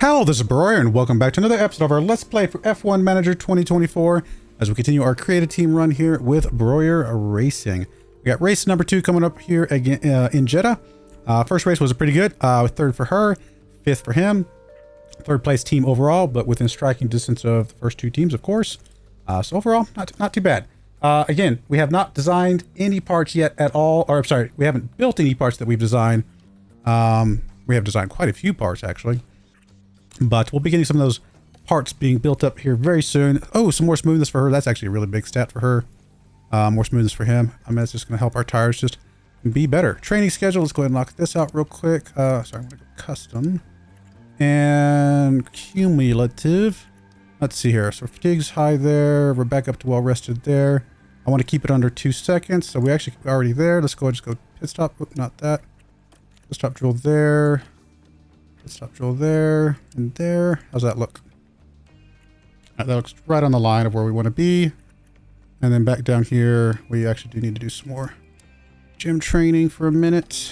Hello, this is Broyar, and welcome back to another episode of our Let's Play for F1 Manager 2024 as we continue our creative team run here with Broyar Racing. We got race number 2 coming up here again in Jeddah. First race was pretty good. Third for her, fifth for him. Third place team overall, but within striking distance of the first two teams, of course. So overall, not too bad. Again, we have not designed any parts yet at all. Or, I'm sorry, we haven't built any parts that we've designed. We have designed quite a few parts, actually. But we'll be getting some of those parts being built up here very soon. Oh, some more smoothness for her. That's actually a really big stat for her. More smoothness for him. I mean, it's just going to help our tires just be better. Training schedule. Let's go ahead and knock this out real quick. Sorry, I'm going to go custom. And cumulative. Let's see here. So fatigue's high there. We're back up to well rested there. I want to keep it under 2 seconds. So we actually already there. Let's go ahead and just go pit stop. Oop, not that. Pit stop drill there. Stop drill there and there. How's that look? That looks right on the line of where we want to be. And then back down here, we actually do need to do some more gym training for a minute.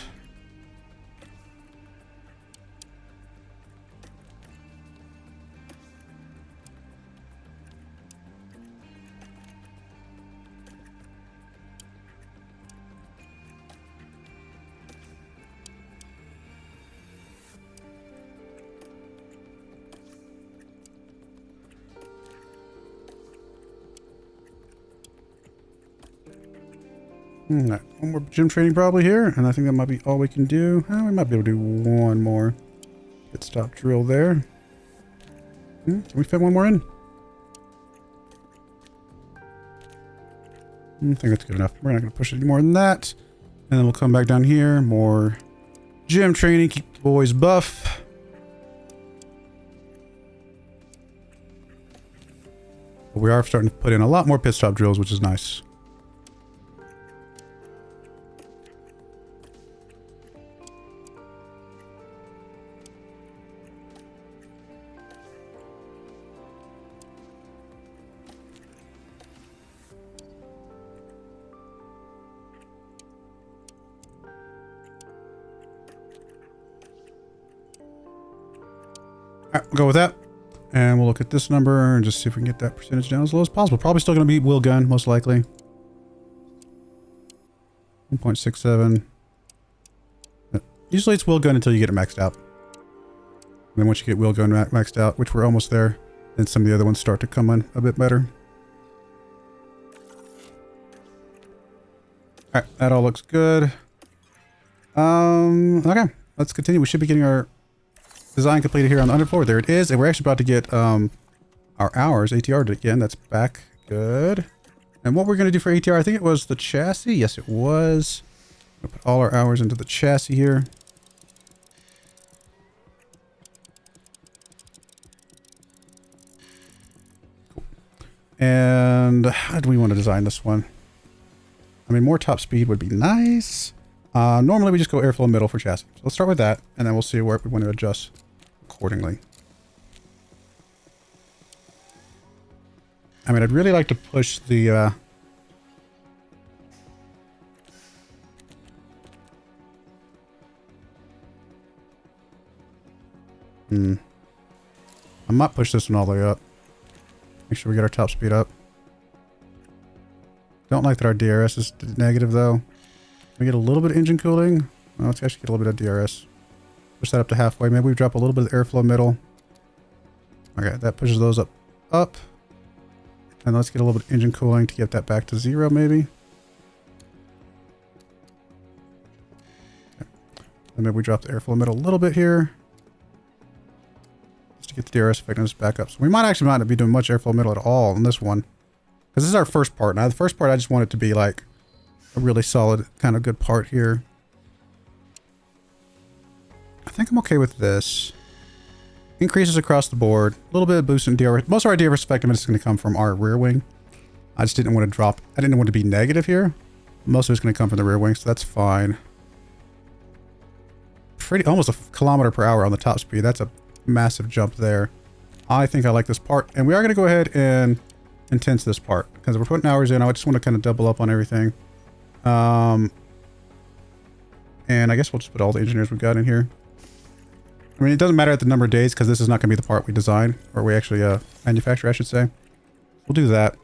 One more gym training probably here, and I think that might be all we can do. We might be able to do one more pit stop drill there. Can we fit one more in? I think that's good enough. We're not going to push it any more than that. And then we'll come back down here. More gym training. Keep the boys buff. But we are starting to put in a lot more pit stop drills, which is nice. Alright, we'll go with that. And we'll look at this number and just see if we can get that percentage down as low as possible. Probably still going to be wheel gun, most likely. 1.67. Usually it's wheel gun until you get it maxed out. And then once you get wheel gun maxed out, which we're almost there, then some of the other ones start to come in a bit better. Alright, that all looks good. Okay, let's continue. We should be getting our design completed here on the underfloor. There it is. And we're actually about to get our hours ATR'd again. That's back. Good. And what we're going to do for ATR, I think it was the chassis. Yes, it was. We'll put all our hours into the chassis here. Cool. And how do we want to design this one? I mean, more top speed would be nice. Normally we just go airflow middle for chassis. So let's start with that, and then we'll see where we want to adjust accordingly. I mean, I'd really like to push the I might push this one all the way up. Make sure we get our top speed up. Don't like that our DRS is negative though. We get a little bit of engine cooling. Well, let's actually get a little bit of DRS. Push that up to halfway. Maybe we drop a little bit of airflow middle. Okay, that pushes those up. And let's get a little bit of engine cooling to get that back to 0 maybe. Okay. And maybe we drop the airflow middle a little bit here. Just to get the DRS effectiveness back up. So we might actually not be doing much airflow middle at all on this one. Because this is our first part. Now the first part I just want it to be like a really solid kind of good part here. I think I'm okay with this. Increases across the board. A little bit of boost in DRS. Most of our DRS effectiveness is going to come from our rear wing. I just didn't want to drop. I didn't want to be negative here. Most of it's going to come from the rear wing, so that's fine. Almost a kilometer per hour on the top speed. That's a massive jump there. I think I like this part. And we are going to go ahead and intense this part. Because we're putting hours in. I just want to kind of double up on everything. And I guess we'll just put all the engineers we've got in here. I mean, it doesn't matter at the number of days because this is not going to be the part we design, or we actually manufacture, I should say. We'll do that.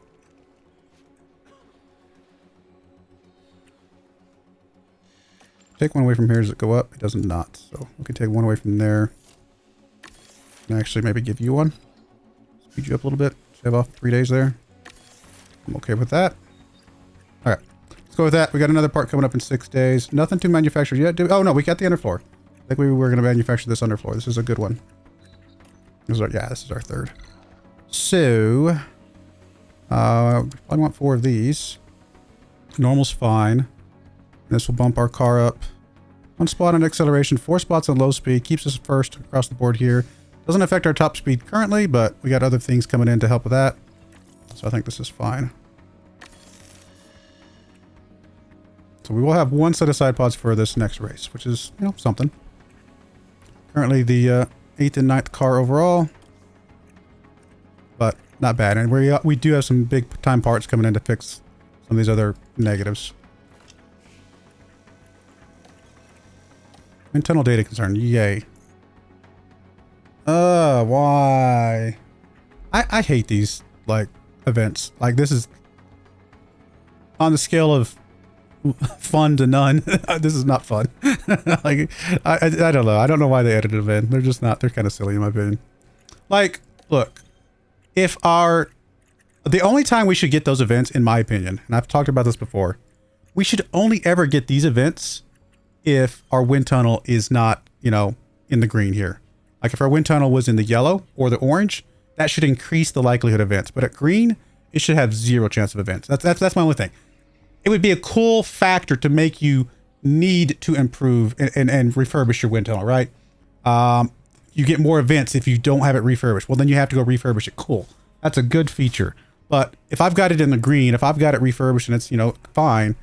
Take one away from here. Does it go up? It does not. So we can take one away from there. And actually maybe give you one. Speed you up a little bit. Shave off 3 days there. I'm okay with that. All right. Let's go with that. We got another part coming up in 6 days. Nothing to manufacture yet. Oh, no. We got the underfloor. I think we were going to manufacture this underfloor. This is a good one. This is this is our third. So, I want 4 of these. Normal's fine. This will bump our car up 1 spot on acceleration, 4 spots on low speed. Keeps us first across the board here. Doesn't affect our top speed currently, but we got other things coming in to help with that. So I think this is fine. So we will have 1 set of side pods for this next race, which is, you know, something. Currently the 8th and 9th car overall, but not bad. And we do have some big time parts coming in to fix some of these other negatives. Internal data concern, yay. Why? I hate these, like, events. Like, this is on the scale of fun to none. This is not fun. Like, I don't know. I don't know why they edited them in. They're just not. They're kind of silly in my opinion. Like, look, if the only time we should get those events, in my opinion, and I've talked about this before, we should only ever get these events if our wind tunnel is not, you know, in the green here. Like if our wind tunnel was in the yellow or the orange, that should increase the likelihood of events. But at green, it should have 0 chance of events. That's my only thing. It would be a cool factor to make you need to improve and refurbish your wind tunnel, right? You get more events if you don't have it refurbished. Well, then you have to go refurbish it. Cool. That's a good feature. But if I've got it in the green, if I've got it refurbished and it's, you know, fine,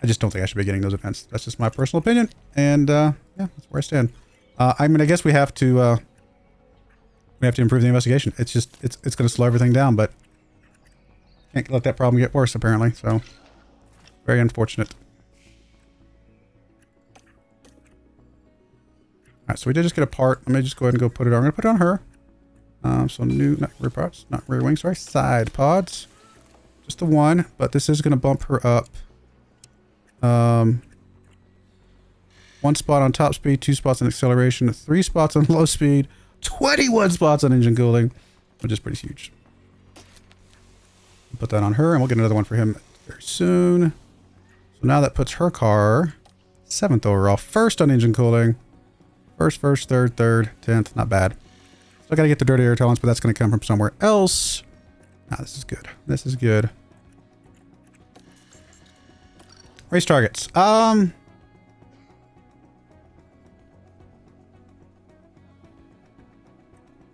I just don't think I should be getting those events. That's just my personal opinion. And yeah, that's where I stand. I mean, I guess we have to improve the investigation. It's just, it's going to slow everything down, but can't let that problem get worse, apparently. So, very unfortunate. All right, so we did just get a part. Let me just go ahead and go put it on. I'm going to put it on her. So new, not rear pods, not rear wings, sorry, side pods. Just the 1, but this is going to bump her up. 1 spot on top speed, 2 spots on acceleration, 3 spots on low speed, 21 spots on engine cooling, which is pretty huge. Put that on her, and we'll get another one for him very soon. So now that puts her car 7th overall, 1st on engine cooling, 1st, 3rd, 10th, not bad. Still got to get the dirty air tolerance, but that's going to come from somewhere else. Ah, this is good. This is good. Race targets.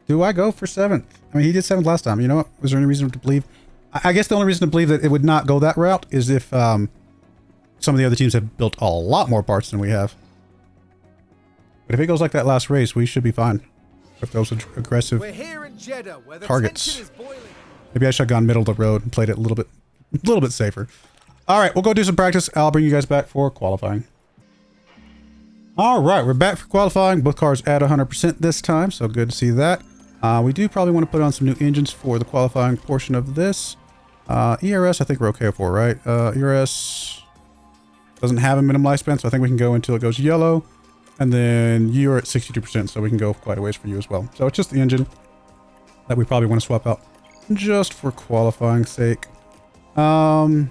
Do I go for 7th? I mean, he did 7th last time. You know what? Was there any reason to believe? I guess the only reason to believe that it would not go that route is if some of the other teams have built a lot more parts than we have. But if it goes like that last race, we should be fine. With those aggressive targets. Maybe I should have gone middle of the road and played it a little bit safer. All right, we'll go do some practice. I'll bring you guys back for qualifying. All right, we're back for qualifying. Both cars at 100% this time, so good to see that. We do probably want to put on some new engines for the qualifying portion of this. ERS, I think we're okay for, right? ERS doesn't have a minimum lifespan, so I think we can go until it goes yellow. And then you're at 62%, so we can go quite a ways for you as well. So it's just the engine that we probably want to swap out just for qualifying sake. Any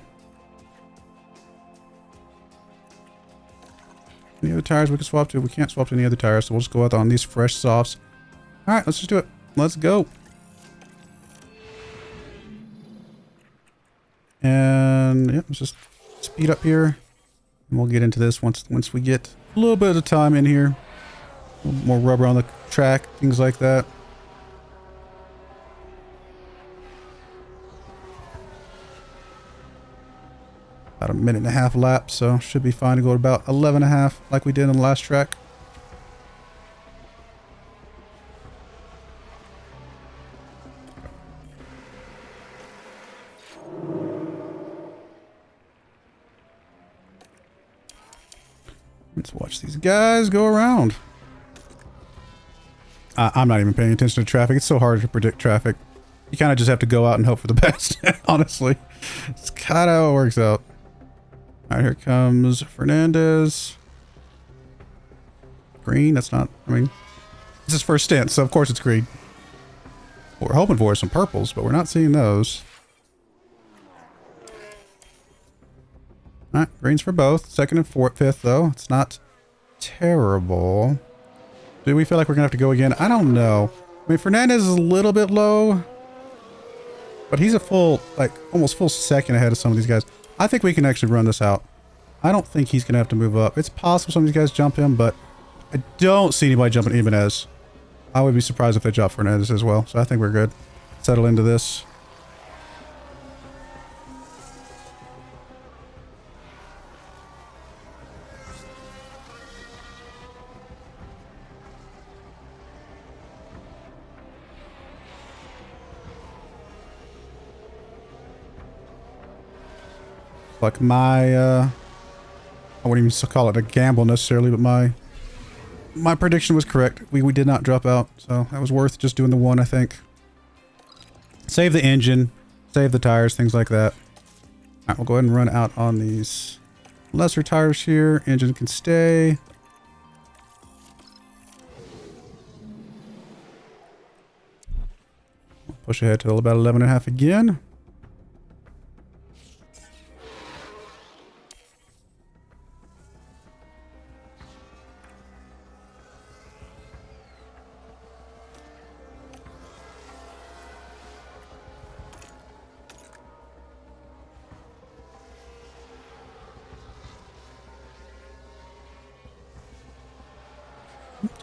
other tires we can swap to? We can't swap to any other tires, so we'll just go out on these fresh softs. All right, let's just do it. Let's go. And yeah, let's just speed up here. And we'll get into this once we get a little bit of time in here. A little more rubber on the track, things like that. About a 1.5 lap, so should be fine to go about 11.5 like we did on the last track. Let's watch these guys go around. I'm not even paying attention to traffic. It's so hard to predict traffic. You kind of just have to go out and hope for the best, honestly. It's kind of how it works out. All right, here comes Fernandez. Green, that's not, I mean, this is first stint, so of course it's green. What we're hoping for is some purples, but we're not seeing those. All right, greens for both. Second and fifth, though. It's not terrible. Do we feel like we're going to have to go again? I don't know. I mean, Fernandez is a little bit low, but he's a full, like, almost full second ahead of some of these guys. I think we can actually run this out. I don't think he's going to have to move up. It's possible some of these guys jump him, but I don't see anybody jumping Ibanez. I would be surprised if they jump Fernandez as well. So I think we're good. Settle into this. Like my, I wouldn't even call it a gamble necessarily, but my prediction was correct. We did not drop out, so that was worth just doing the one, I think. Save the engine, save the tires, things like that. All right, we'll go ahead and run out on these lesser tires here. Engine can stay. We'll push ahead to about 11.5 again.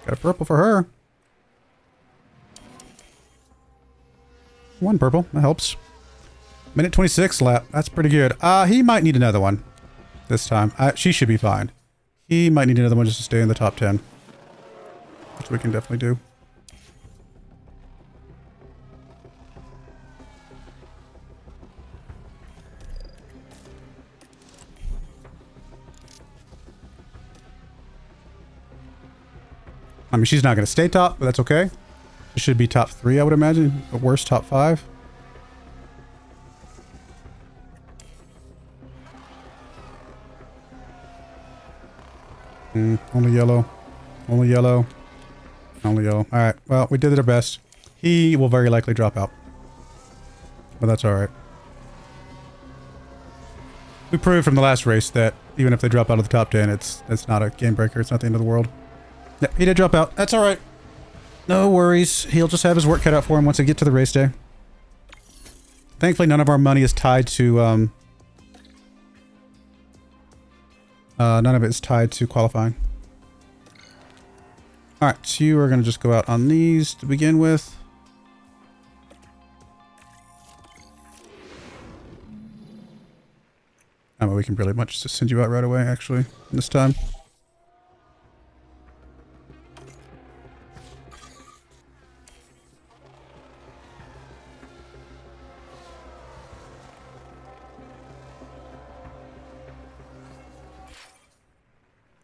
Got a purple for her. One purple. That helps. Minute 26 lap. That's pretty good. He might need another one this time. She should be fine. He might need another one just to stay in the top 10. Which we can definitely do. I mean, she's not going to stay top, but that's okay. She should be top 3, I would imagine. At worst, top 5. Only yellow. Only yellow. Only yellow. Alright, well, we did our best. He will very likely drop out. But that's alright. We proved from the last race that even if they drop out of the top 10, it's not a game breaker. It's not the end of the world. Yep, he did drop out. That's all right. No worries. He'll just have his work cut out for him once we get to the race day. Thankfully, none of our money is tied to, none of it is tied to qualifying. All right, so you are going to just go out on these to begin with. I mean, we can pretty much just send you out right away, actually, this time.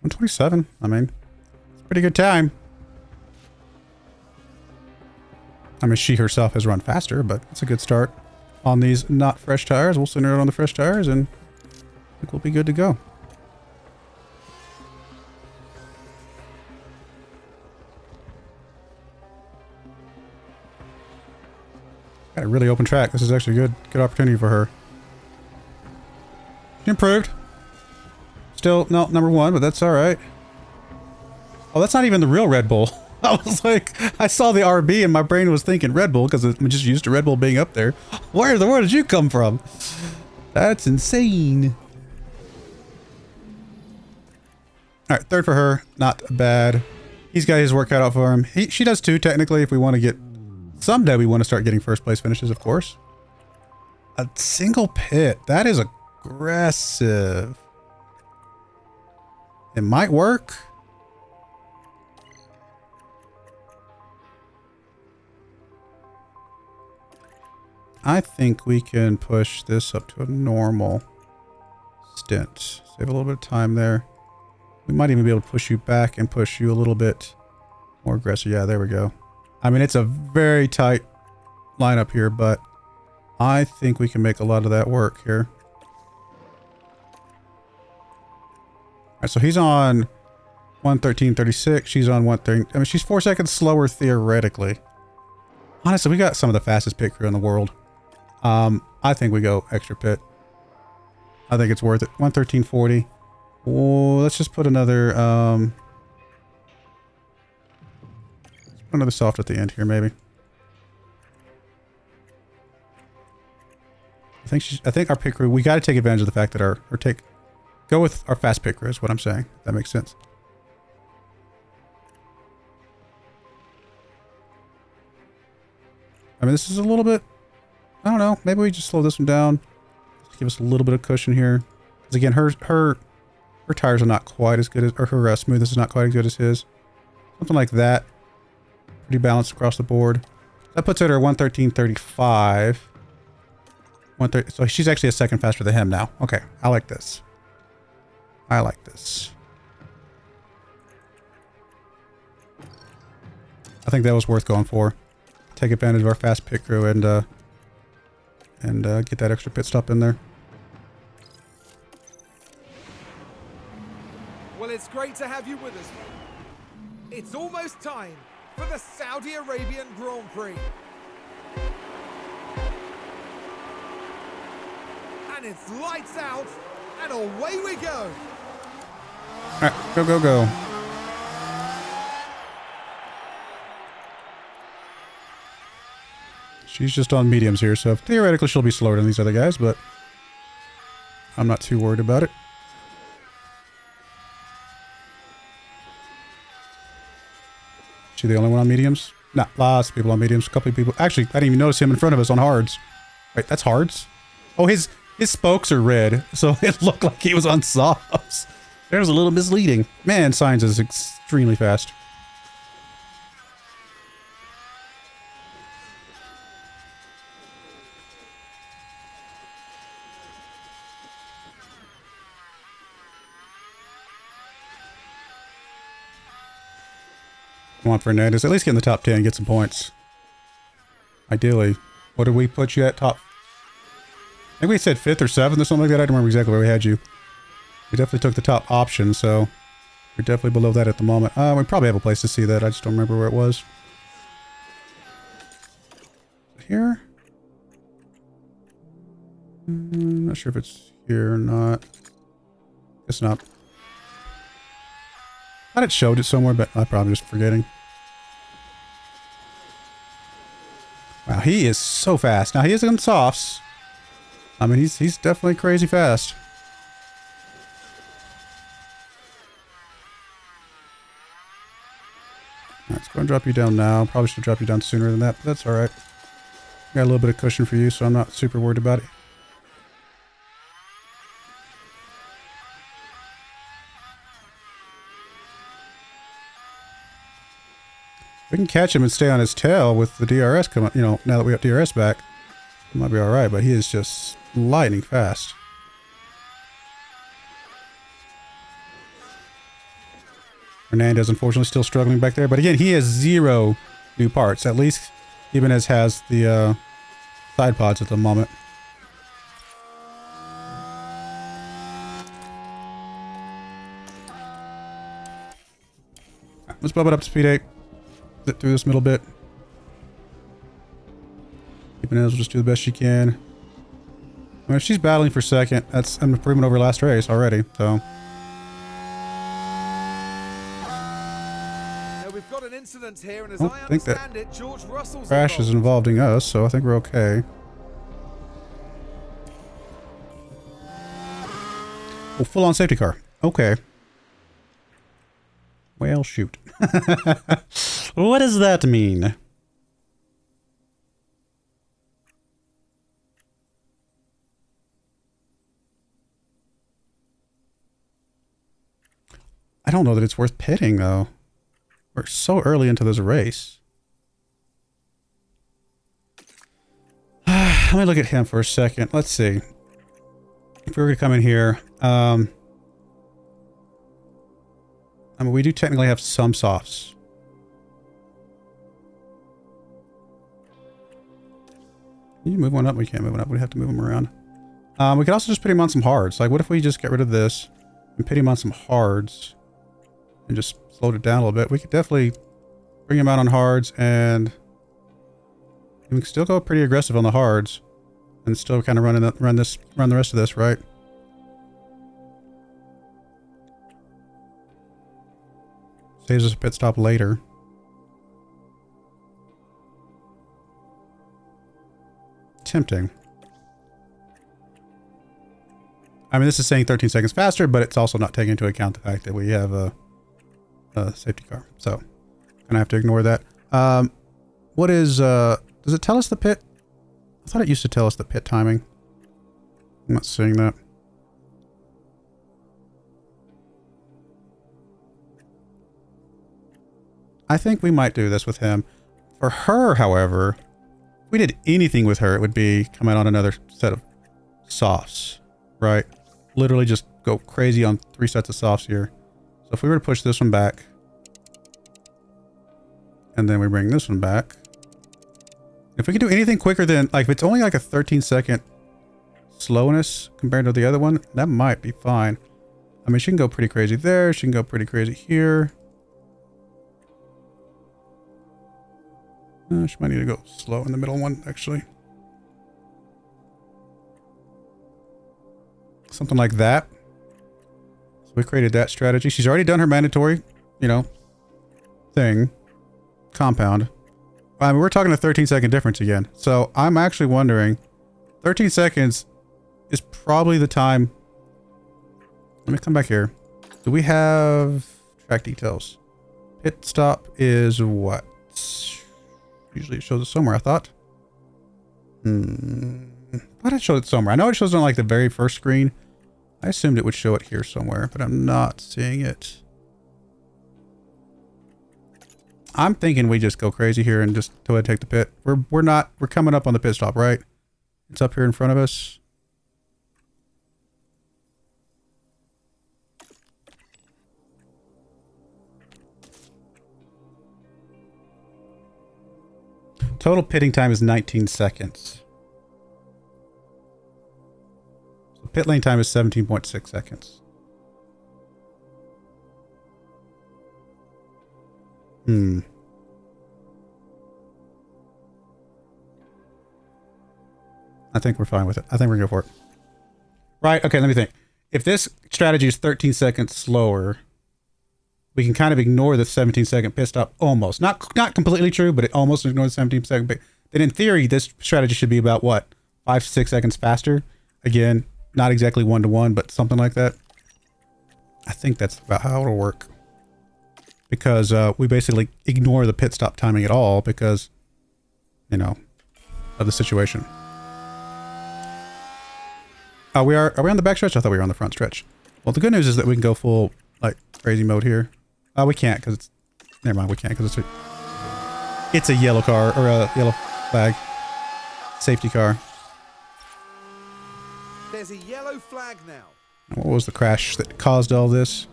$127. I mean, it's a pretty good time. I mean, she herself has run faster, but it's a good start on these not fresh tires. We'll send her out on the fresh tires, and I think we'll be good to go. Got a really open track. This is actually a good opportunity for her. She improved. Still not number 1, but that's all right. Oh, that's not even the real Red Bull. I was like, I saw the RB and my brain was thinking Red Bull because I'm just used to Red Bull being up there. Where in the world did you come from? That's insane. All right, third for her. Not bad. He's got his work cut out for him. She does too, technically, if we want to get... Someday we want to start getting first place finishes, of course. A single pit. That is aggressive. It might work. I think we can push this up to a normal stint. Save a little bit of time there. We might even be able to push you back and push you a little bit more aggressive. Yeah, there we go. I mean, it's a very tight lineup here, but I think we can make a lot of that work here. All right, so he's on 1:13:36. She's on 1:30. I mean, she's 4 seconds slower theoretically. Honestly, we got some of the fastest pit crew in the world. I think we go extra pit. I think it's worth it. 1:13:40. Oh, let's just put another soft at the end here, maybe. I think our pit crew, we got to take advantage of the fact that go with our fast pit crew is what I'm saying. If that makes sense. I mean, this is a little bit, I don't know, maybe we just slow this one down. Just give us a little bit of cushion here. Because again, her tires are not quite as good as, or her smoothness is not quite as good as his. Something like that. Pretty balanced across the board. That puts her at 1:13:35. So she's actually a second faster than him now. Okay, I like this. I like this. I think that was worth going for. Take advantage of our fast pit crew and get that extra pit stop in there. Well, it's great to have you with us. It's almost time for the Saudi Arabian Grand Prix. And it's lights out, and away we go. All right, go, go, go. She's just on mediums here, so theoretically she'll be slower than these other guys, but I'm not too worried about it. Is she the only one on mediums? Nah, lots of people on mediums. A couple of people. Actually, I didn't even notice him in front of us on hards. Wait, that's hards? Oh, his spokes are red, so it looked like he was on softs. There's a little misleading. Man, Sainz is extremely fast. Come on, Fernandez. At least get in the top 10, get some points. Ideally. What did we put you at? Top? I think we said 5th or 7th or something like that. I don't remember exactly where we had you. We definitely took the top option, so we're definitely below that at the moment. We probably have a place to see that. I just don't remember where it was. Here? I'm not sure if it's here or not. It's not. I thought it showed it somewhere, but I'm probably just forgetting. Wow, he is so fast. Now, he is on softs. I mean, he's definitely crazy fast. Alright, let's go and drop you down now. Probably should drop you down sooner than that, but that's alright. Got a little bit of cushion for you, so I'm not super worried about it. We can catch him and stay on his tail with the DRS coming, you know, now that we got DRS back. It might be alright, but he is just lightning fast. Hernandez, unfortunately, still struggling back there. But again, he has 0 new parts. At least Ibanez has the side pods at the moment. Right, let's bump it up to speed 8. Zip through this middle bit. Ibanez will just do the best she can. I mean, if she's battling for second, that's an improvement over last race already, so. Now we've got an incident here, and as I understand it, George Russell's crash is involving us, so I think we're okay. Oh, full-on safety car. Okay. Well, shoot. What does that mean? I don't know that it's worth pitting, though. We're so early into this race. Let me look at him for a second. Let's see. If we were to come in here, I mean, we do technically have some softs. Can you move one up? We can't move one up. We have to move them around. We could also just put him on some hards. Like, what if we just get rid of this and put him on some hards and just slowed it down a little bit? We could definitely bring him out on hards, and we can still go pretty aggressive on the hards and still kind of run the rest of this, right? Saves us a pit stop later. Tempting. I mean, this is saying 13 seconds faster, but it's also not taking into account the fact that we have a safety car. So, gonna have to ignore that. What is, does it tell us the pit? I thought it used to tell us the pit timing. I'm not seeing that. I think we might do this with him. For her, however, if we did anything with her, it would be come out on another set of softs, right? Literally just go crazy on 3 sets of softs here. So if we were to push this one back, and then we bring this one back, if we can do anything quicker than, like, if it's only like a 13-second slowness compared to the other one, that might be fine. I mean, she can go pretty crazy there. She can go pretty crazy here. She might need to go slow in the middle one, actually. Something like that. So we created that strategy. She's already done her mandatory, you know, thing. Compound. I mean, we're talking a 13-second difference again. So I'm actually wondering, 13 seconds is probably the time. Let me come back here. Do we have track details? Pit stop is what? Usually it shows it somewhere, I thought. Thought it showed it somewhere. I know it shows it on like the very first screen. I assumed it would show it here somewhere, but I'm not seeing it. I'm thinking we just go crazy here and just go ahead and take the pit. We're coming up on the pit stop, right? It's up here in front of us. Total pitting time is 19 seconds. So pit lane time is 17.6 seconds. I think we're fine with it. I think we're going to go for it. Right, okay, let me think. If this strategy is 13 seconds slower, we can kind of ignore the 17-second pit stop almost. Not completely true, but it almost ignores the 17-second pit. Then in theory, this strategy should be about what? 5 to 6 seconds faster. Again, not exactly 1-to-1, but something like that. I think that's about how it'll work. Because we basically ignore the pit stop timing at all because, you know, of the situation. Are we on the back stretch? I thought we were on the front stretch. Well, the good news is that we can go full, like, crazy mode here. We can't because it's... Never mind, we can't because it's a yellow car, or a yellow flag. Safety car. There's a yellow flag now. What was the crash that caused all this?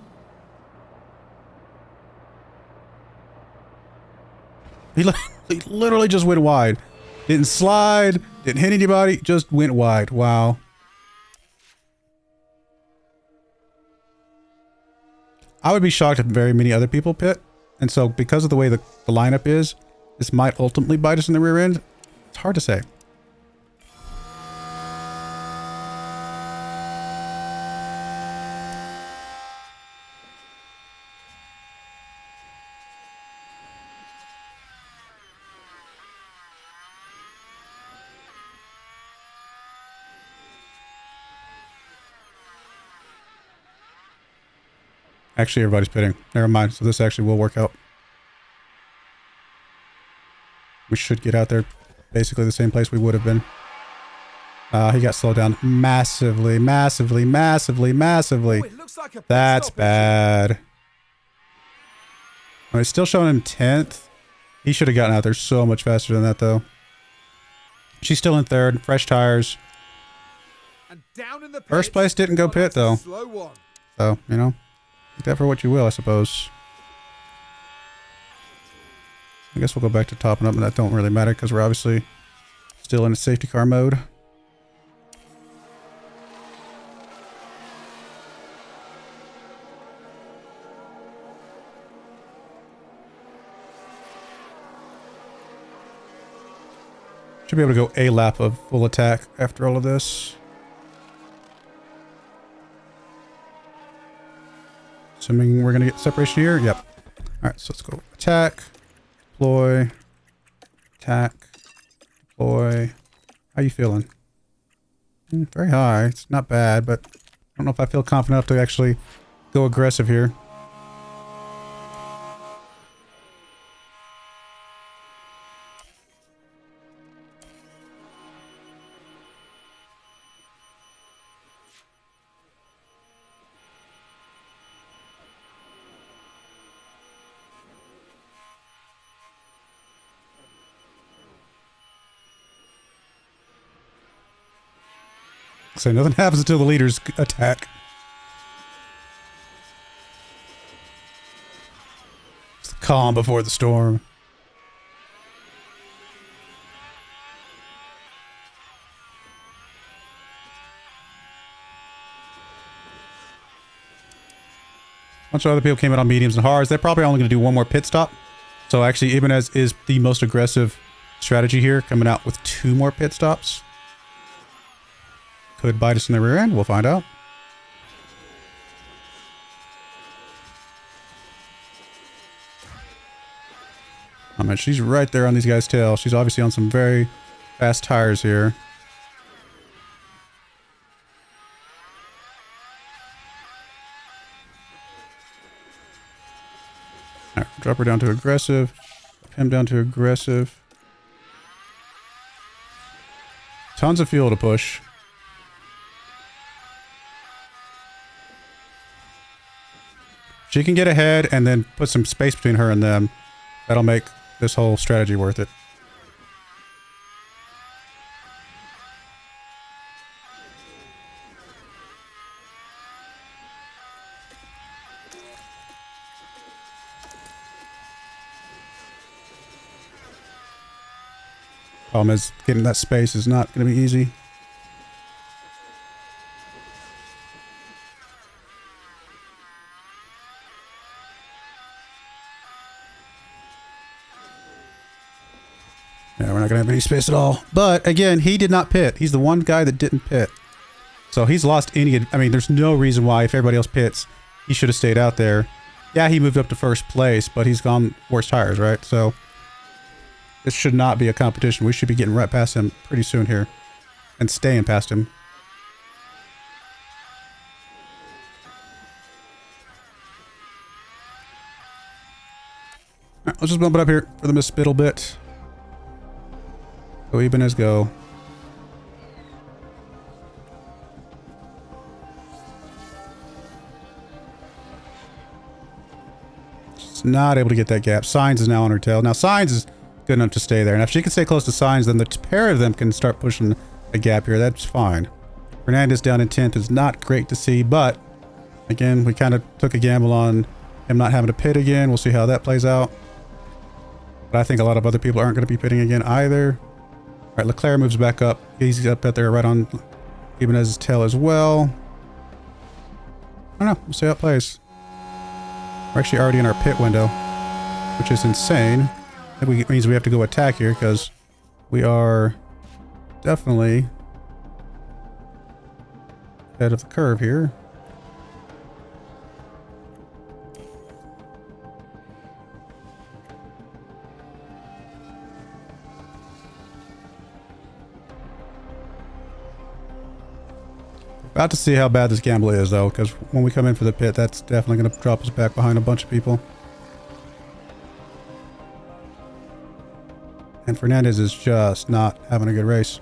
He literally just went wide. Didn't slide, didn't hit anybody, just went wide. Wow. I would be shocked if very many other people pit. And so because of the way the lineup is, this might ultimately bite us in the rear end. It's hard to say. Actually, everybody's pitting. Never mind. So this actually will work out. We should get out there basically the same place we would have been. He got slowed down massively, massively, massively, massively. Oh, it looks like a That's bad. Well, it's still showing him 10th. He should have gotten out there so much faster than that, though. She's still in 3rd. Fresh tires. And down in the First place didn't go pit, though. Slow one. So, you know. Take that for what you will, I suppose. I guess we'll go back to topping up, and that don't really matter because we're obviously Still in safety car mode. Should be able to go a lap of full attack after all of this. Assuming we're going to get separation here. Yep. Alright, so let's go attack, deploy, attack, deploy. How you feeling? Very high. It's not bad, but I don't know if I feel confident enough to actually go aggressive here. So nothing happens until the leaders attack. It's the calm before the storm. A bunch of other people came in on mediums and hards. They're probably only going to do one more pit stop. So actually, Ibanez is the most aggressive strategy here, coming out with 2 more pit stops. Could bite us in the rear end. We'll find out. Oh man, she's right there on these guys' tail. She's obviously on some very fast tires here. Alright, drop her down to aggressive. Him down to aggressive. Tons of fuel to push. She can get ahead and then put some space between her and them. That'll make this whole strategy worth it. Problem is, getting that space is not going to be easy. Yeah, we're not going to have any space at all. But, again, he did not pit. He's the one guy that didn't pit. So he's lost any... I mean, there's no reason why, if everybody else pits, he should have stayed out there. Yeah, he moved up to first place, but he's gone worse tires, right? So, this should not be a competition. We should be getting right past him pretty soon here. And staying past him. Alright, let's just bump it up here for the misspittle bit. Go Ibanez, go. She's not able to get that gap. Signs is now on her tail. Now Signs is good enough to stay there. And if she can stay close to Signs, then the pair of them can start pushing a gap here. That's fine. Fernandez down in 10th is not great to see, but again, we kind of took a gamble on him not having to pit again. We'll see how that plays out. But I think a lot of other people aren't going to be pitting again either. All right, Leclerc moves back up. He's up there right on Ibanez's tail as well. I don't know. We'll see how it plays. We're actually already in our pit window, which is insane. That means we have to go attack here because we are definitely ahead of the curve here. About to see how bad this gamble is, though, because when we come in for the pit, that's definitely going to drop us back behind a bunch of people. And Fernandez is just not having a good race.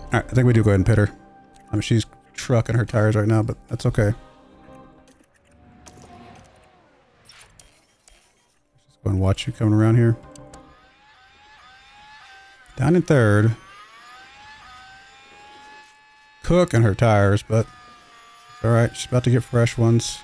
Alright, I think we do go ahead and pit her. I mean, she's trucking her tires right now, but that's okay. Just go and watch you coming around here. Down in third. cooking her tires, but it's all right. She's about to get fresh ones.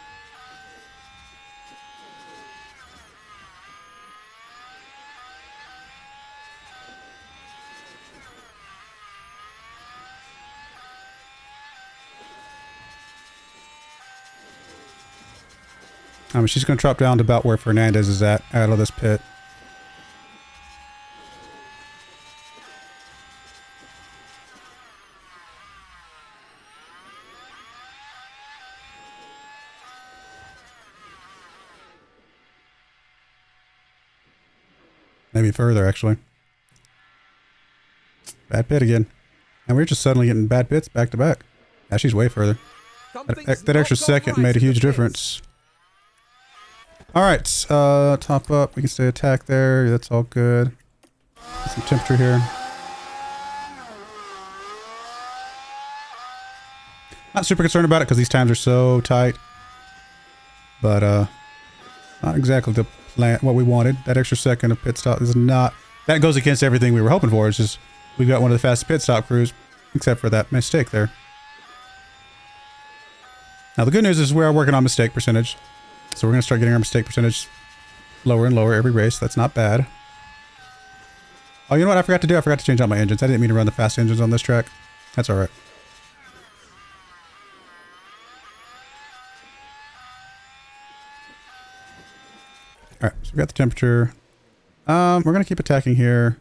I mean, she's going to drop down to about where Fernandez is at out of this pit. Maybe further, actually. Bad pit again. And we're just suddenly getting bad pits back to back. Yeah, she's way further. That extra second made a huge difference. Alright, top up. We can stay attack there. That's all good. Get some temperature here. Not super concerned about it because these times are so tight. But, not exactly the plan, what we wanted. That extra second of pit stop is not... That goes against everything we were hoping for. It's just, we've got one of the fastest pit stop crews, except for that mistake there. Now, the good news is we're working on mistake percentage. So we're going to start getting our mistake percentage lower and lower every race. That's not bad. Oh, you know what I forgot to do? I forgot to change out my engines. I didn't mean to run the fast engines on this track. That's all right. All right, so we got the temperature. We're going to keep attacking here.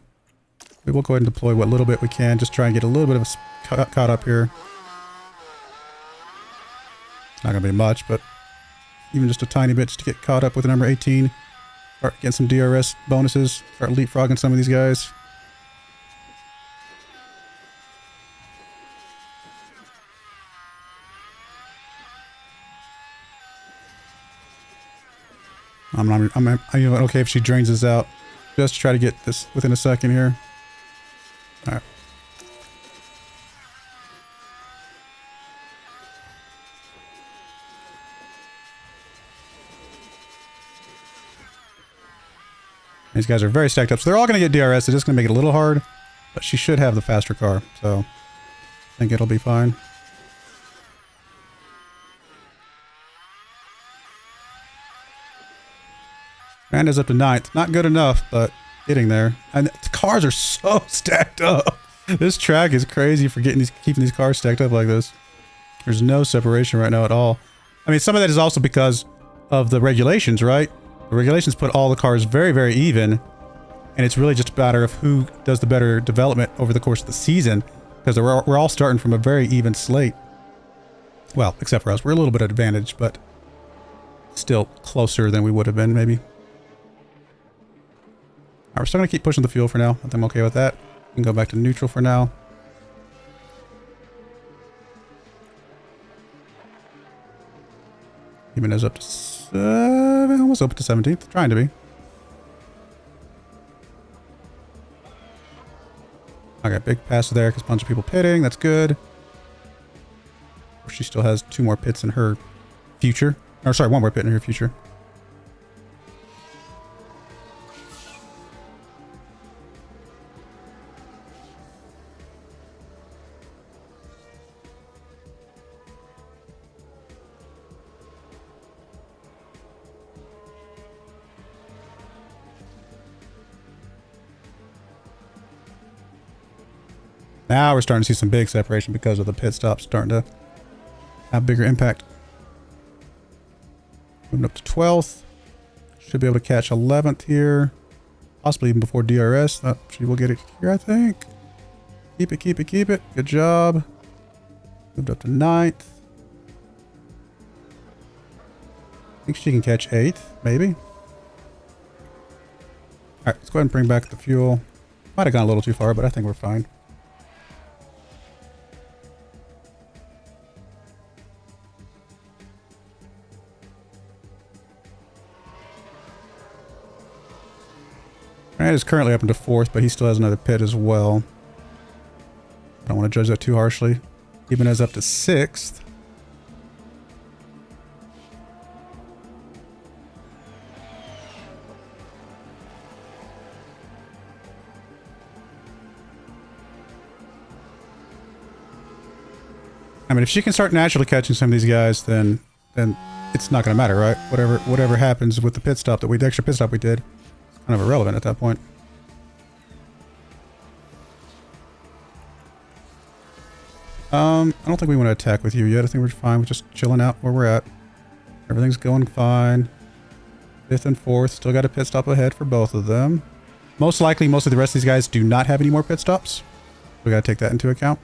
We will go ahead and deploy what little bit we can. Just try and get a little bit of caught up here. It's not going to be much, but even just a tiny bit just to get caught up with the number 18. Start getting some DRS bonuses. Start leapfrogging some of these guys. I'm okay if she drains this out. Just try to get this within a second here. Alright. These guys are very stacked up. So they're all going to get DRS. It's just going to make it a little hard. But she should have the faster car. So I think it'll be fine. Miranda's up to 9th. Not good enough, but getting there. And the cars are so stacked up. This track is crazy for keeping these cars stacked up like this. There's no separation right now at all. I mean, some of that is also because of the regulations, right? The regulations put all the cars very, very even. And it's really just a matter of who does the better development over the course of the season. Because we're all starting from a very even slate. Well, except for us. We're a little bit at advantage, but still closer than we would have been, maybe. Alright, we're still going to keep pushing the fuel for now. I think I'm okay with that. We can go back to neutral for now. Even is up to 7, almost up to 17th. Trying to be. Okay, big pass there because a bunch of people pitting. That's good. She still has 2 more pits in her future. Or sorry, 1 more pit in her future. Now we're starting to see some big separation because of the pit stops starting to have bigger impact. Moving up to 12th. Should be able to catch 11th here. Possibly even before DRS. Oh, she will get it here, I think. Keep it, keep it, keep it. Good job. Moved up to 9th. I think she can catch 8th, maybe. Alright, let's go ahead and bring back the fuel. Might have gone a little too far, but I think we're fine. Grant is currently up into 4th, but he still has another pit as well. I don't want to judge that too harshly. Even as up to 6th. I mean, if she can start naturally catching some of these guys, then it's not going to matter, right? Whatever happens with the pit stop the extra pit stop we did, it's kind of irrelevant at that point. I don't think we want to attack with you yet. I think we're fine with just chilling out where we're at. Everything's going fine. 5th and 4th, still got a pit stop ahead for both of them. Most likely, most of the rest of these guys do not have any more pit stops. We got to take that into account.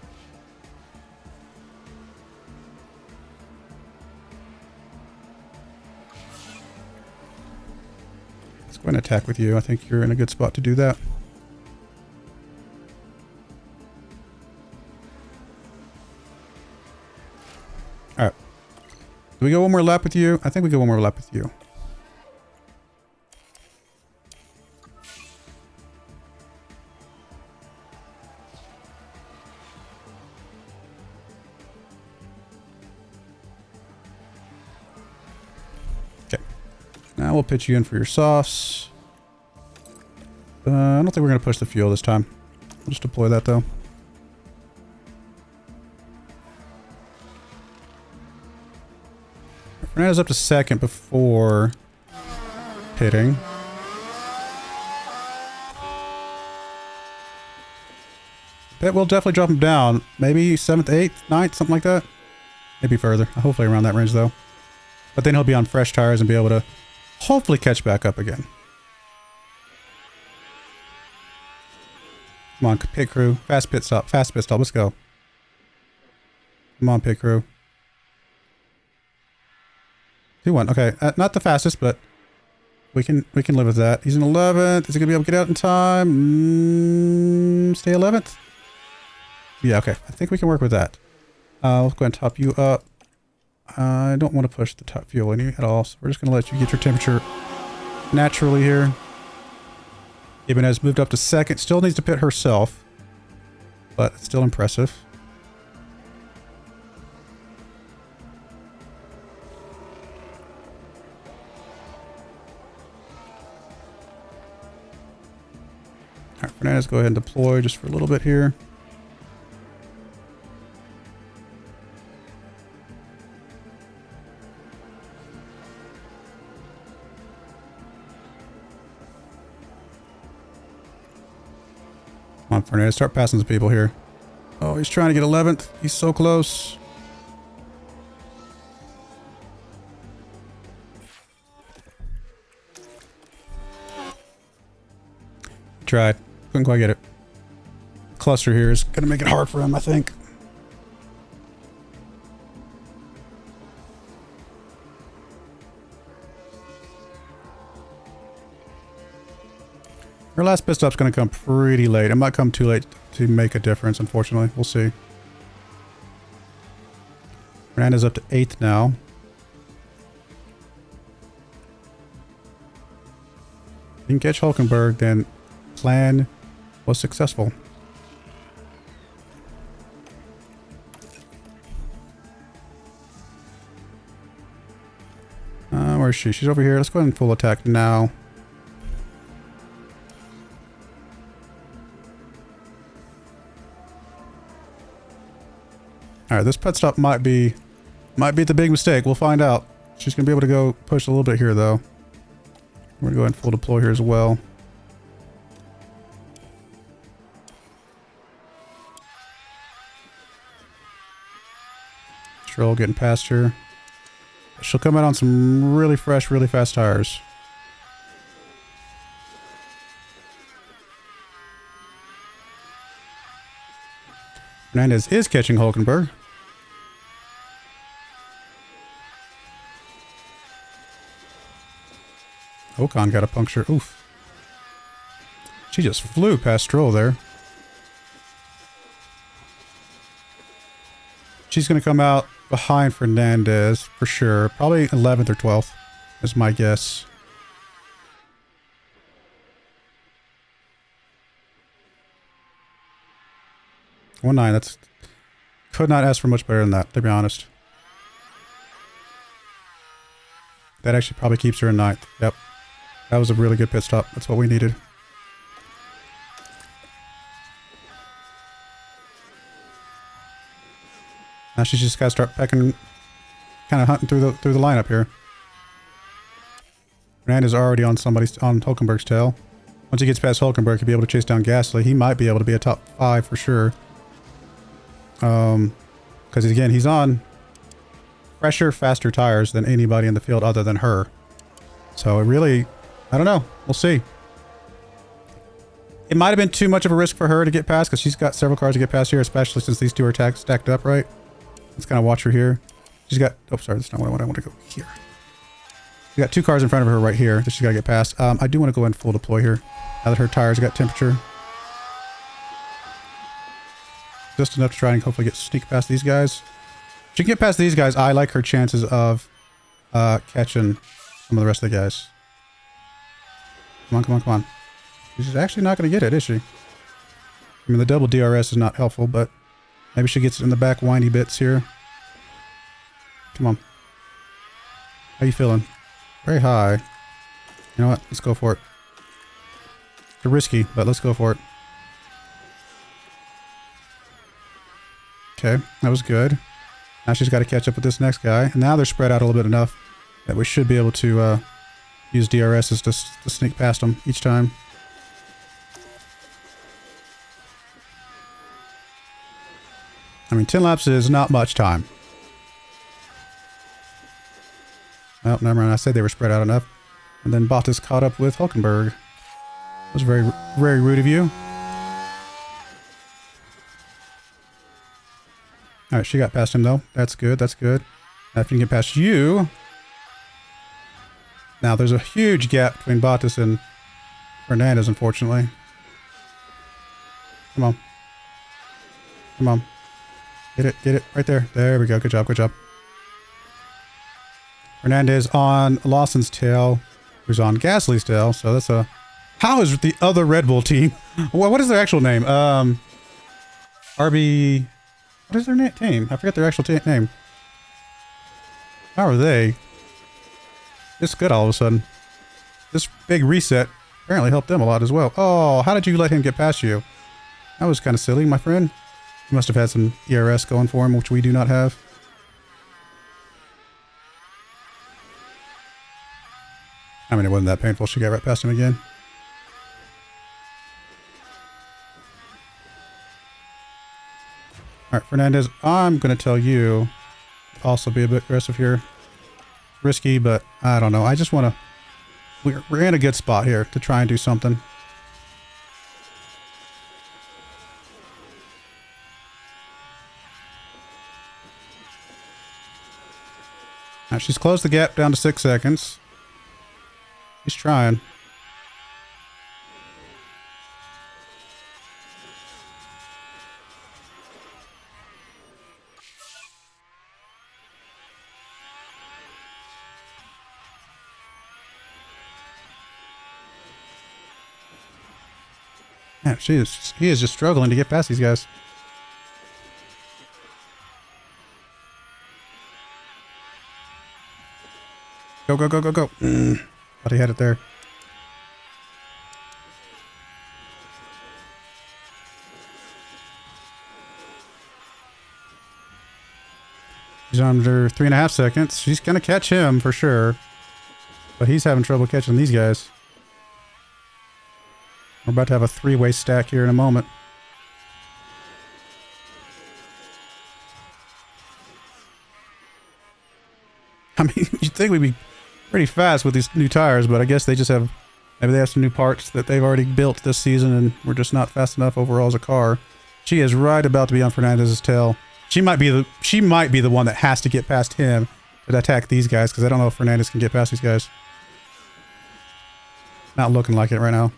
Let's go ahead and attack with you. I think you're in a good spot to do that. Alright. Do we go one more lap with you? I think we go one more lap with you. Okay. Now we'll pitch you in for your sauce. I don't think we're going to push the fuel this time. We'll just deploy that though. Fernando's up to 2nd before pitting. Pit will definitely drop him down. Maybe 7th, 8th, 9th, something like that. Maybe further. Hopefully around that range though. But then he'll be on fresh tires and be able to hopefully catch back up again. Come on, pit crew. Fast pit stop. Fast pit stop. Let's go. Come on, pit crew. 2-1. Okay, not the fastest, but we can live with that. He's in 11th. Is he gonna be able to get out in time? Stay 11th. Yeah, okay. I think we can work with that. Let's go ahead and top you up. I don't want to push the top fuel any at all, so we're just gonna let you get your temperature naturally here. Ibanez moved up to 2nd. Still needs to pit herself, but it's still impressive. Alright, Fernandez, go ahead and deploy just for a little bit here. Come on, Fernandez, start passing some people here. Oh, he's trying to get 11th. He's so close. Tried. Couldn't quite get it. Cluster here is going to make it hard for him, I think. Our last pit stop's going to come pretty late. It might come too late to make a difference, unfortunately. We'll see. Fernandez up to 8th now. If you can catch Hulkenberg, then plan was successful. Where is she? She's over here. Let's go ahead and full attack now. All right, this pit stop might be the big mistake. We'll find out. She's gonna be able to go push a little bit here, though. We're gonna go ahead and full deploy here as well. Stroll getting past her. She'll come out on some really fresh, really fast tires. Fernandez is catching Hulkenberg. Ocon got a puncture. Oof. She just flew past Stroll there. She's going to come out behind Fernandez for sure. Probably 11th or 12th is my guess. One 9. That's could not ask for much better than that, to be honest. That actually probably keeps her in 9th. Yep. That was a really good pit stop. That's what we needed. Now she's just got to start pecking, kind of hunting through the lineup here. Fernandez is already on Hulkenberg's tail. Once he gets past Hulkenberg, he'll be able to chase down Gasly. He might be able to be a top 5 for sure. Because again, he's on fresher, faster tires than anybody in the field other than her. So it really, I don't know. We'll see. It might have been too much of a risk for her to get past because she's got several cars to get past here, especially since these two are stacked up, right? Let's kind of watch her here. She's got, oh, sorry, that's not what I want. I want to go here. We got 2 cars in front of her right here that she's got to get past. I do want to go in full deploy here now that her tires got temperature. Just enough to try and hopefully sneak past these guys. If she can get past these guys, I like her chances of catching some of the rest of the guys. Come on, come on, come on. She's actually not going to get it, is she? I mean, the double DRS is not helpful, but maybe she gets it in the back windy bits here. Come on. How you feeling? Very high. You know what? Let's go for it. It's risky, but let's go for it. Okay, that was good. Now she's got to catch up with this next guy. And now they're spread out a little bit enough that we should be able to use DRSs to sneak past them each time. I mean, 10 laps is not much time. Oh, never mind. I said they were spread out enough. And then Bottas caught up with Hulkenberg. That was very, very rude of you. Alright, she got past him though. That's good, that's good. Now if you can get past you... Now there's a huge gap between Bottas and Fernandez, unfortunately. Come on. Come on. Get it, right there. There we go, good job, good job. Fernandez on Lawson's tail, who's on Gasly's tail, so that's a... How is the other Red Bull team? Well, what is their actual name? RB... What is their team? I forget their actual name. How are they this good all of a sudden? This big reset apparently helped them a lot as well. Oh, how did you let him get past you? That was kind of silly, my friend. He must have had some ERS going for him, which we do not have. I mean, it wasn't that painful. She got right past him again. Alright, Fernandez, I'm going to tell you to also be a bit aggressive here. Risky, but I don't know. I just want to... We're in a good spot here to try and do something. Now, she's closed the gap down to 6 seconds. She's trying. Yeah, he is just struggling to get past these guys. Go, go, go, go, go. Thought he had it there. He's under 3.5 seconds. She's going to catch him for sure. But he's having trouble catching these guys. We're about to have a 3-way stack here in a moment. I mean, you'd think we'd be pretty fast with these new tires, but I guess they just have... Maybe they have some new parts that they've already built this season and we're just not fast enough overall as a car. She is right about to be on Fernandez's tail. She might be the one that has to get past him to attack these guys, because I don't know if Fernandez can get past these guys. Not looking like it right now.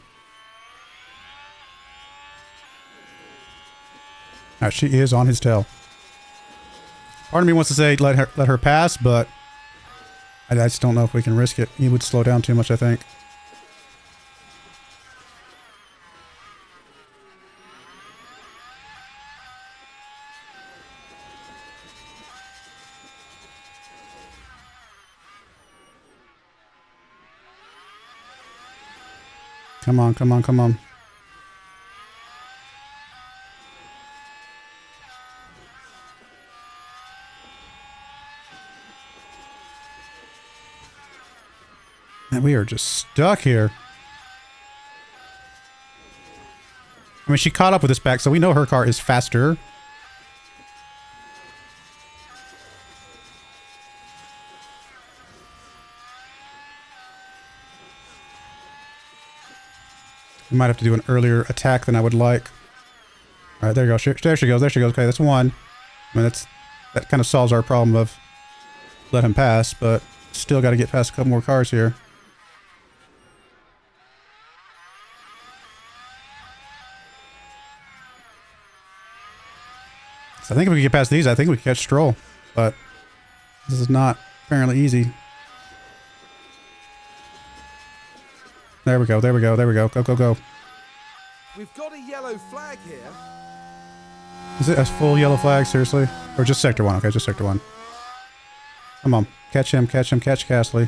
Alright, she is on his tail. Part of me wants to say let her pass, but I just don't know if we can risk it. He would slow down too much, I think. Come on, come on, come on. And we are just stuck here. I mean, she caught up with us back, so we know her car is faster. We might have to do an earlier attack than I would like. All right, there you go. There she goes. There she goes. Okay, that's one. I mean, that kind of solves our problem of let him pass, but still got to get past a couple more cars here. So I think if we get past these, I think we can catch Stroll, but this is not apparently easy. There we go. There we go. There we go. Go, go, go. We've got a yellow flag here. Is it a full yellow flag, seriously? Or just sector 1? Okay, just sector 1. Come on. Catch him, catch him, catch Castley.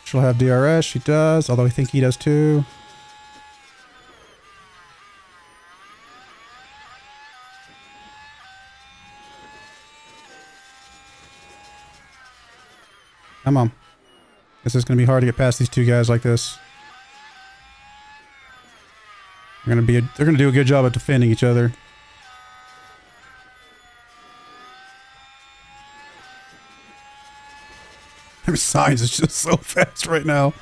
She'll have DRS, she does, although I think he does too. Come on. This is going to be hard to get past these two guys like this. They're going to do a good job at defending each other. Their Sainz is just so fast right now.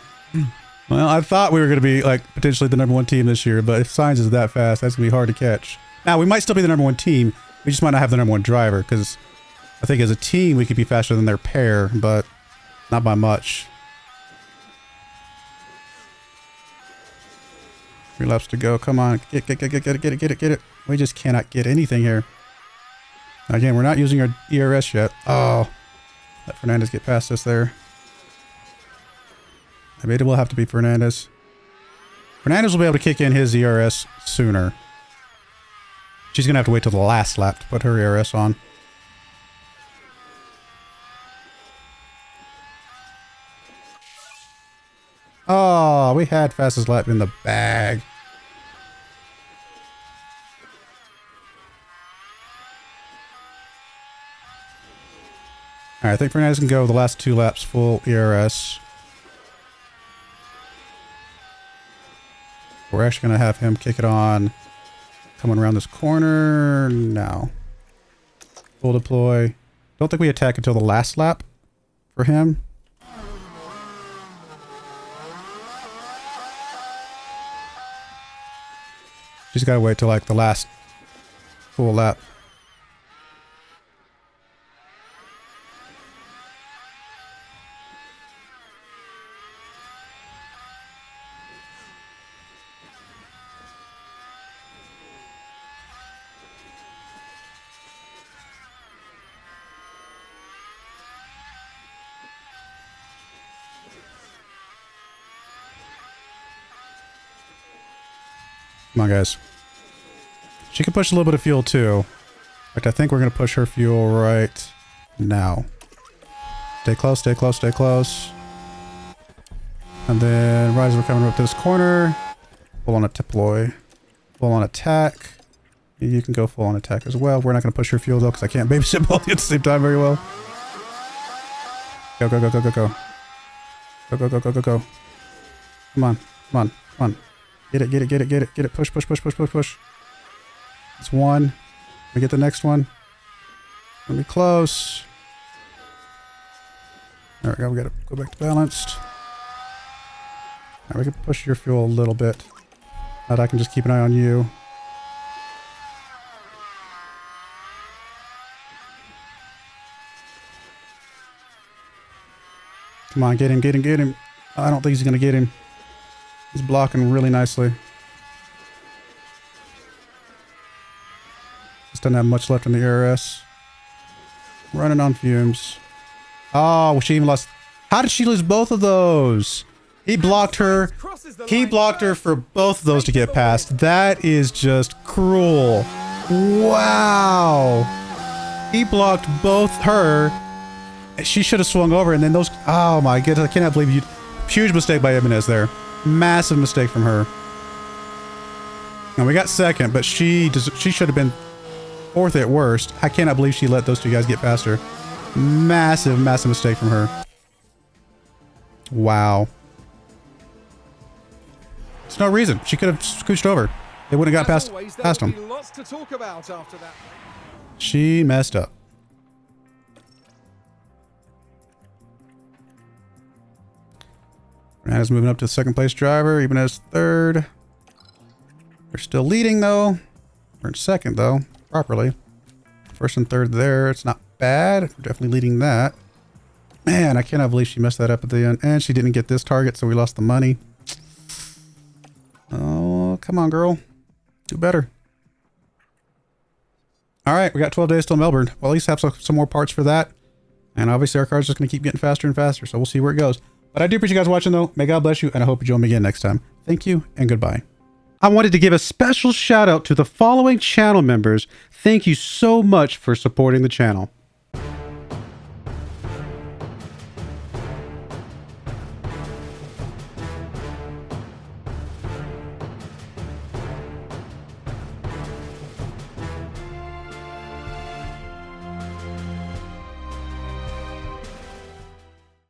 Well, I thought we were going to be like potentially the #1 team this year, but if Sainz is that fast, that's going to be hard to catch. Now, we might still be the #1 team. We just might not have the #1 driver, because I think as a team we could be faster than their pair, but not by much. 3 laps to go. Come on. Get it. We just cannot get anything here. Again, we're not using our ERS yet. Oh. Let Fernandez get past us there. Maybe it will have to be Fernandez. Fernandez will be able to kick in his ERS sooner. She's going to have to wait till the last lap to put her ERS on. Oh, we had fastest lap in the bag. Alright, I think Fernandez can go the last 2 laps full ERS. We're actually going to have him kick it on coming around this corner now. Full deploy. Don't think we attack until the last lap for him. She's got to wait till like the last full lap. Come on, guys. She can push a little bit of fuel, too. In fact, I think we're going to push her fuel right now. Stay close, stay close, stay close. And then, right as we're coming up to this corner, full on a deploy. Full on attack. You can go full on attack as well. We're not going to push her fuel, though, because I can't babysit both at the same time very well. Go, go, go, go, go, go. Go, go, go, go, go, go. Come on, come on, come on. Get it, get it, get it, get it, get it. Push, push, push, push, push, push. It's 1. We get the next one. Let me close. There we go. We got to go back to balanced. Now we can push your fuel a little bit. Now that I can just keep an eye on you. Come on, get him, get him, get him. I don't think he's going to get him. He's blocking really nicely. Just doesn't have much left in the ARS. Running on fumes. Oh, she even lost. How did she lose both of those? He blocked her. He blocked her for both of those to get past. That is just cruel. Wow. He blocked both her. She should have swung over, and then those. Oh my goodness! I cannot believe you. Huge mistake by Ibanez there. Massive mistake from her. And we got second, but she should have been Fourth at worst. I cannot believe she let those two guys get past her. Massive, massive mistake from her. Wow. There's no reason. She could have scooched over. They wouldn't have got past him. Lots to talk about after that. She messed up. Renata's moving up to second place driver, even as third. They're still leading though. We're in second though, properly. First and third there. It's not bad. We're definitely leading that. Man, I cannot believe she messed that up at the end. And she didn't get this target, so we lost the money. Oh, come on, girl. Do better. All right, we got 12 days till Melbourne. We'll at least have some more parts for that. And obviously our car's just going to keep getting faster and faster, so we'll see where it goes. But I do appreciate you guys watching, though. May God bless you, and I hope you join me again next time. Thank you, and goodbye. I wanted to give a special shout out to the following channel members. Thank you so much for supporting the channel.